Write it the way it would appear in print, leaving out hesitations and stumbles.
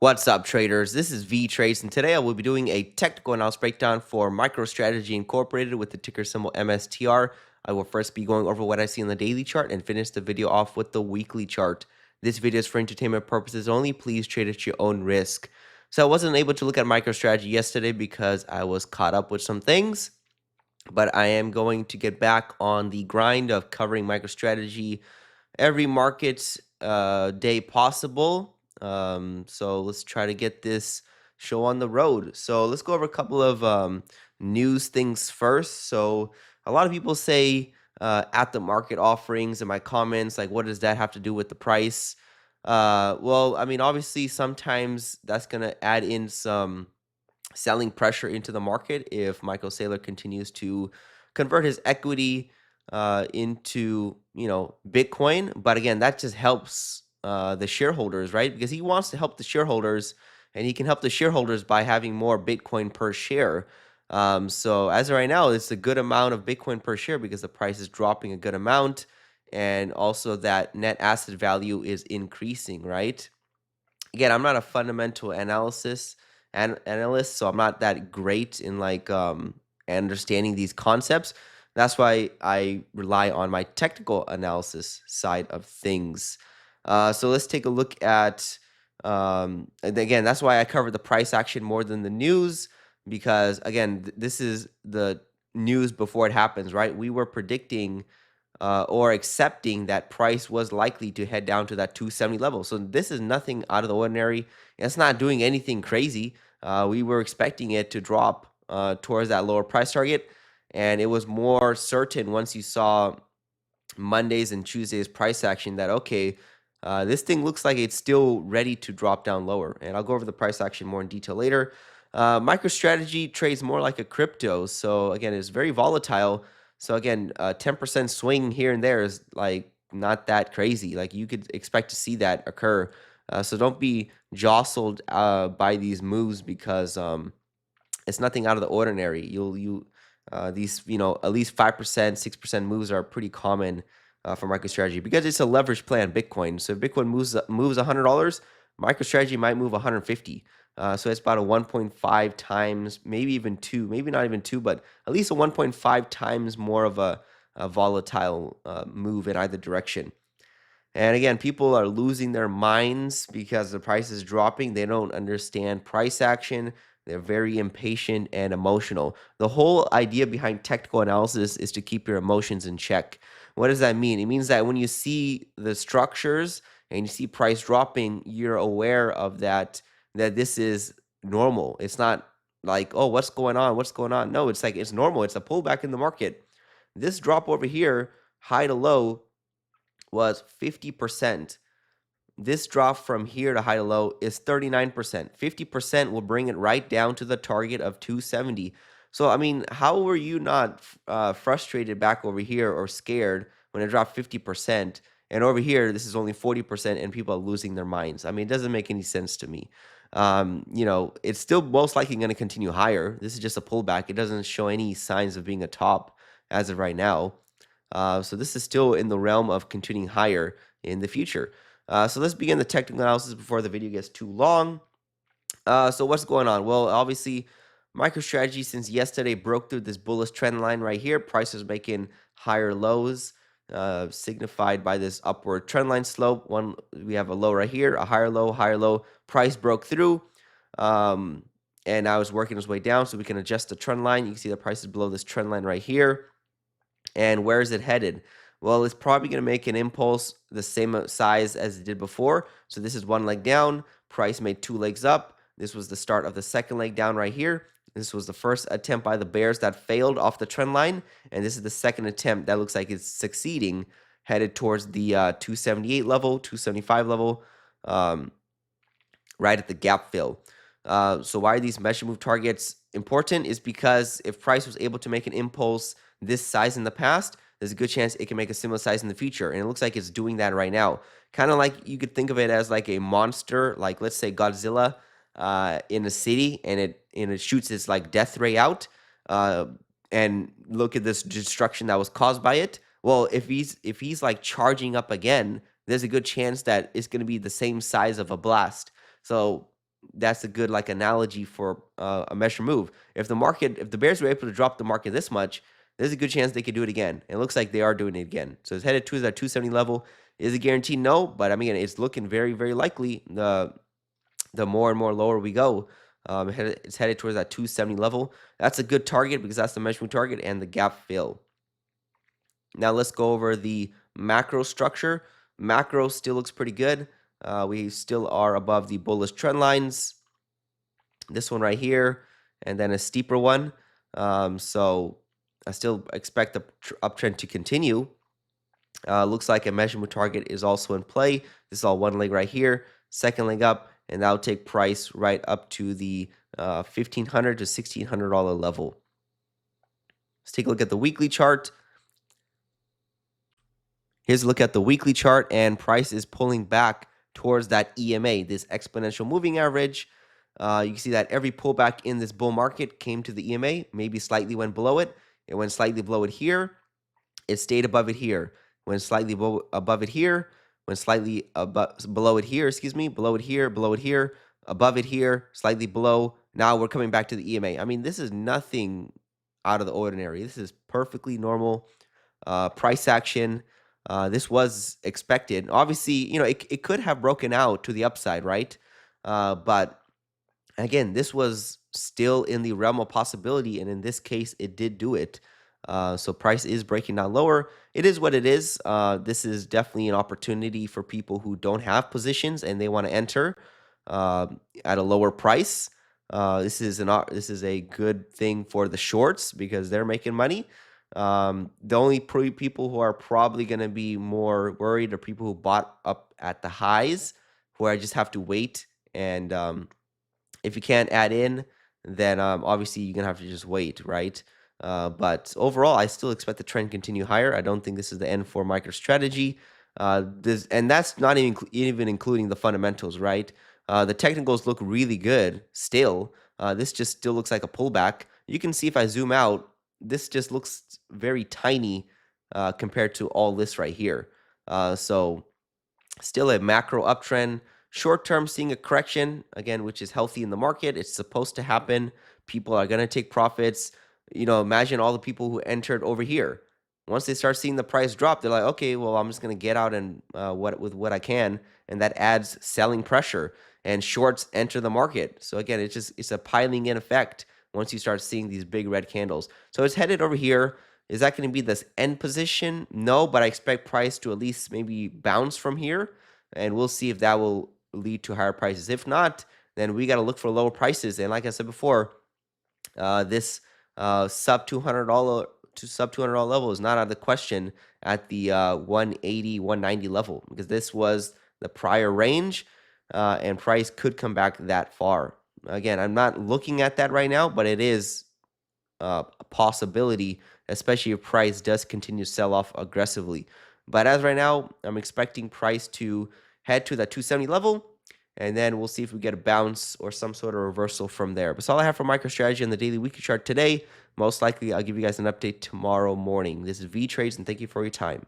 What's up, traders? This is Vee Trades, and today I will be doing a technical analysis breakdown for MicroStrategy Incorporated with the ticker symbol MSTR. I will first be going over what I see on the daily chart and finish the video off with the weekly chart. This video is for entertainment purposes only. Please trade at your own risk. So I wasn't able to look at MicroStrategy yesterday because I was caught up with some things, but I am going to get back on the grind of covering MicroStrategy every market day possible. So let's try to get this show on the road. So let's go over a couple of news things first. So a lot of people say at the market offerings in my comments, like, what does that have to do with the price? Well, I mean, obviously, sometimes that's going to add in some selling pressure into the market if Michael Saylor continues to convert his equity into Bitcoin. But again, that just helps the shareholders, right? Because he wants to help the shareholders, and he can help the shareholders by having more Bitcoin per share. So as of right now, it's a good amount of Bitcoin per share because the price is dropping a good amount, and also that net asset value is increasing, right? Again, I'm not a fundamental analyst, so I'm not that great in understanding these concepts. That's why I rely on my technical analysis side of things. So let's take a look at, and again, that's why I cover the price action more than the news, because again, this is the news before it happens, right? We were predicting or accepting that price was likely to head down to that 270 level. So this is nothing out of the ordinary. It's not doing anything crazy. We were expecting it to drop towards that lower price target, and it was more certain once you saw Mondays and Tuesdays price action that, okay, this thing looks like it's still ready to drop down lower. And I'll go over the price action more in detail later. MicroStrategy trades more like a crypto. So again, it's very volatile. So again, 10% swing here and there is like not that crazy. Like you could expect to see that occur. So don't be jostled by these moves because it's nothing out of the ordinary. These at least 5%, 6% moves are pretty common for MicroStrategy because it's a leverage play on Bitcoin. So if Bitcoin moves $100, MicroStrategy might move 150. So it's about a 1.5 times, maybe even two, maybe not even two, but at least a 1.5 times more of a volatile move in either direction. And again, people are losing their minds because the price is dropping. They don't understand price action. They're very impatient and emotional. The whole idea behind technical analysis is to keep your emotions in check. What does that mean? It means that when you see the structures and you see price dropping, you're aware of that this is normal. It's not like, oh, what's going on? What's going on? No, it's like it's normal. It's a pullback in the market. This drop over here, high to low, was 50%. This drop from here to high to low is 39%. 50% will bring it right down to the target of 270. So, I mean, how were you not frustrated back over here or scared when it dropped 50%? And over here, this is only 40% and people are losing their minds. I mean, it doesn't make any sense to me. It's still most likely going to continue higher. This is just a pullback. It doesn't show any signs of being a top as of right now. So this is still in the realm of continuing higher in the future. So let's begin the technical analysis before the video gets too long. So what's going on? Well, obviously, MicroStrategy since yesterday broke through this bullish trend line right here. Price is making higher lows, signified by this upward trend line slope. We have a low right here, a higher low. Price broke through, and now it's working its way down. So we can adjust the trend line. You can see the price is below this trend line right here. And where is it headed? Well, it's probably going to make an impulse the same size as it did before. So this is one leg down. Price made two legs up. This was the start of the second leg down right here. This was the first attempt by the bears that failed off the trend line. And this is the second attempt that looks like it's succeeding, headed towards the 278 level, 275 level, right at the gap fill. So why are these measure move targets important? Is because if price was able to make an impulse this size in the past, there's a good chance it can make a similar size in the future. And it looks like it's doing that right now. Kind of like you could think of it as like a monster, like let's say Godzilla in a city, and it shoots its like death ray out. And look at this destruction that was caused by it. Well, if he's like charging up again, there's a good chance that it's going to be the same size of a blast. So that's a good like analogy for a measure move. If the bears were able to drop the market this much, there's a good chance they could do it again. It looks like they are doing it again. So it's headed towards that 270 level. Is it guaranteed? No, but I mean it's looking very, very likely. The more and more lower we go, it's headed towards that 270 level. That's a good target because that's the measurement target and the gap fill. Now let's go over the macro structure. Macro still looks pretty good. We still are above the bullish trend lines. This one right here, and then a steeper one. So I still expect the uptrend to continue. Looks like a measurement target is also in play. This is all one leg right here, second leg up, and that'll take price right up to the $1,500 to $1,600 level. Let's take a look at the weekly chart. Here's a look at the weekly chart, and price is pulling back towards that EMA, this exponential moving average. You can see that every pullback in this bull market came to the EMA, maybe slightly went below it. It went slightly below it here. It stayed above it here. Went slightly above it here. Went slightly below it here, below it here, above it here, slightly below. Now we're coming back to the EMA. I mean, this is nothing out of the ordinary. This is perfectly normal price action. This was expected. Obviously, it could have broken out to the upside, right? But again, this was still in the realm of possibility, and in this case, it did do it. So price is breaking down lower. It is what it is. This is definitely an opportunity for people who don't have positions and they want to enter at a lower price. This is a good thing for the shorts because they're making money. The only people who are probably going to be more worried are people who bought up at the highs, who I just have to wait. And if you can't add in, then obviously you're going to have to just wait, right? But overall, I still expect the trend to continue higher. I don't think this is the end for MicroStrategy. And that's not even including the fundamentals, right? The technicals look really good still. This just still looks like a pullback. You can see if I zoom out, this just looks very tiny compared to all this right here. So still a macro uptrend. Short term, seeing a correction, again, which is healthy in the market. It's supposed to happen. People are going to take profits. Imagine all the people who entered over here. Once they start seeing the price drop, they're like, okay, well, I'm just going to get out and with what I can. And that adds selling pressure. And shorts enter the market. So again, it's a piling in effect once you start seeing these big red candles. So it's headed over here. Is that going to be this end position? No, but I expect price to at least maybe bounce from here. And we'll see if that will lead to higher prices. If not, then we got to look for lower prices. And like I said before, this sub $200 to sub $200 level is not out of the question at the 180, 190 level, because this was the prior range, and price could come back that far. Again, I'm not looking at that right now, but it is a possibility, especially if price does continue to sell off aggressively. But as right now, I'm expecting price to head to that 270 level, and then we'll see if we get a bounce or some sort of reversal from there. But that's all I have for MicroStrategy on the daily weekly chart today. Most likely, I'll give you guys an update tomorrow morning. This is Vee Trades, and thank you for your time.